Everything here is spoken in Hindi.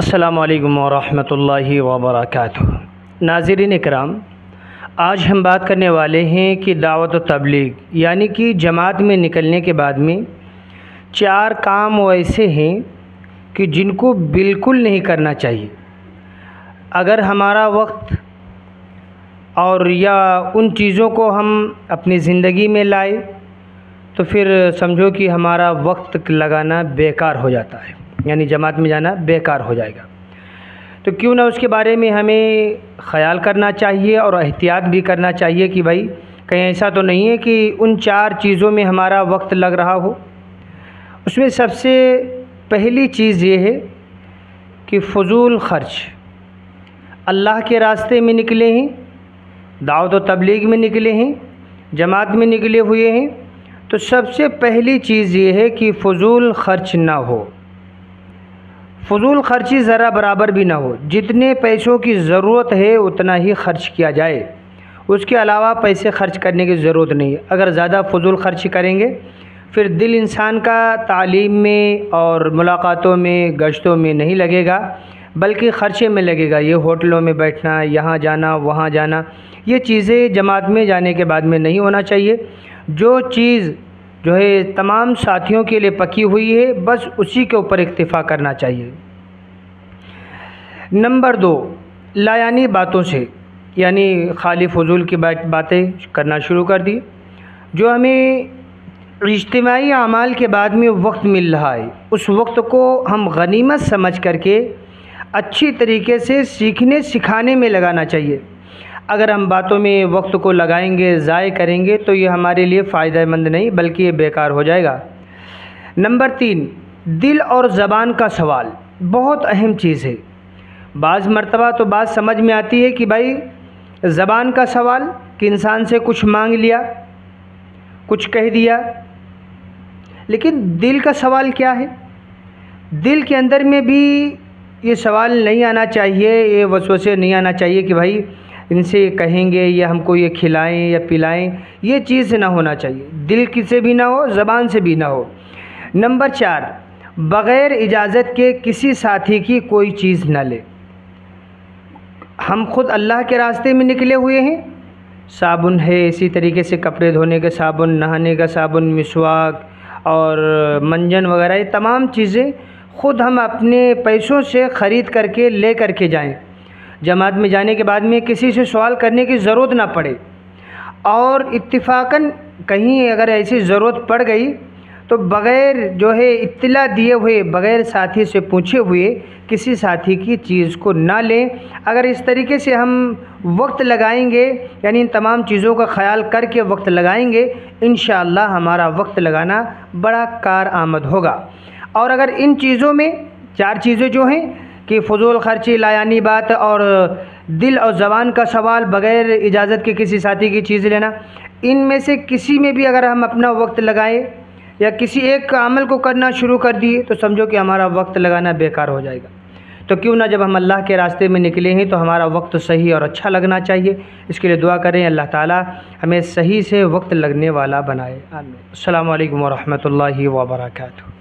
अस्सलामु अलैकुम वरहमतुल्लाहि वबरकातुहू। नाज़रीन इकराम, आज हम बात करने वाले हैं कि दावत व तबलीग यानी कि जमात में निकलने के बाद में 4 काम ऐसे हैं कि जिनको बिल्कुल नहीं करना चाहिए। अगर हमारा वक्त और या उन चीज़ों को हम अपनी ज़िंदगी में लाए तो फिर समझो कि हमारा वक्त लगाना बेकार हो जाता है, यानी जमात में जाना बेकार हो जाएगा। तो क्यों ना उसके बारे में हमें ख़याल करना चाहिए और एहतियात भी करना चाहिए कि भाई कहीं ऐसा तो नहीं है कि उन 4 चीज़ों में हमारा वक्त लग रहा हो। उसमें सबसे पहली चीज़ ये है कि फ़ुज़ूल ख़र्च। अल्लाह के रास्ते में निकले हैं, दावत व तबलीग में निकले हैं, जमात में निकले हुए हैं, तो सबसे पहली चीज़ ये है कि फ़ुज़ूल ख़र्च ना हो। फ़ुज़ूल ख़र्ची ज़रा बराबर भी ना हो। जितने पैसों की ज़रूरत है उतना ही ख़र्च किया जाए, उसके अलावा पैसे ख़र्च करने की ज़रूरत नहीं है। अगर ज़्यादा फ़ुज़ूल ख़र्ची करेंगे फिर दिल इंसान का तालीम में और मुलाकातों में, गश्तों में नहीं लगेगा, बल्कि ख़र्चे में लगेगा। ये होटलों में बैठना, यहाँ जाना, वहाँ जाना, ये चीज़ें जमात में जाने के बाद में नहीं होना चाहिए। जो चीज़ जो है तमाम साथियों के लिए पकी हुई है, बस उसी के ऊपर इक्तिफ़ा करना चाहिए। नंबर 2, लायानी बातों से, यानी खाली फ़ुज़ूल की बातें करना शुरू कर दी। जो हमें इज्तिमाई अमाल के बाद में वक्त मिल रहा है, उस वक्त को हम गनीमत समझ करके अच्छी तरीके से सीखने सिखाने में लगाना चाहिए। अगर हम बातों में वक्त को लगाएंगे, ज़ाय करेंगे, तो ये हमारे लिए फ़ायदेमंद नहीं बल्कि ये बेकार हो जाएगा। नंबर 3, दिल और ज़बान का सवाल बहुत अहम चीज़ है। बाज़ मर्तबा तो बात समझ में आती है कि भाई ज़बान का सवाल कि इंसान से कुछ मांग लिया, कुछ कह दिया, लेकिन दिल का सवाल क्या है? दिल के अंदर में भी ये सवाल नहीं आना चाहिए, ये वसवसे नहीं आना चाहिए कि भाई इनसे कहेंगे या हमको ये खिलाएं या पिलाएं, ये चीज़ ना होना चाहिए। दिल की से भी ना हो, ज़बान से भी ना हो। नंबर 4, बग़ैर इजाज़त के किसी साथी की कोई चीज़ ना ले। हम खुद अल्लाह के रास्ते में निकले हुए हैं, साबुन है, इसी तरीके से कपड़े धोने के साबुन, नहाने का साबुन, मिसवाक और मंजन वगैरह, ये तमाम चीज़ें ख़ुद हम अपने पैसों से ख़रीद करके ले करके जाएं। जमात में जाने के बाद में किसी से सवाल करने की ज़रूरत ना पड़े, और इत्तिफ़ाक़न कहीं अगर ऐसी ज़रूरत पड़ गई तो बग़ैर जो है इत्तला दिए हुए, बग़ैर साथी से पूछे हुए किसी साथी की चीज़ को ना लें। अगर इस तरीके से हम वक्त लगाएंगे, यानी इन तमाम चीज़ों का ख़याल करके वक्त लगाएंगे, इंशाअल्लाह हमारा वक्त लगाना बड़ा कारआमद होगा। और अगर इन चीज़ों में 4 चीज़ें जो हैं कि फ़ुज़ूल ख़र्ची, लायानी बात और दिल और ज़बान का सवाल, बग़ैर इजाज़त के किसी साथी की चीज़ लेना, इनमें से किसी में भी अगर हम अपना वक्त लगाएं या किसी एक अमल को करना शुरू कर दिए तो समझो कि हमारा वक्त लगाना बेकार हो जाएगा। तो क्यों ना जब हम अल्लाह के रास्ते में निकले हैं तो हमारा वक्त सही और अच्छा लगना चाहिए। इसके लिए दुआ करें अल्लाह ताला हमें सही से वक्त लगने वाला बनाए। आमीन। अस्सलामु अलैकुम वरहमतुल्लाहि वबरकातुहू।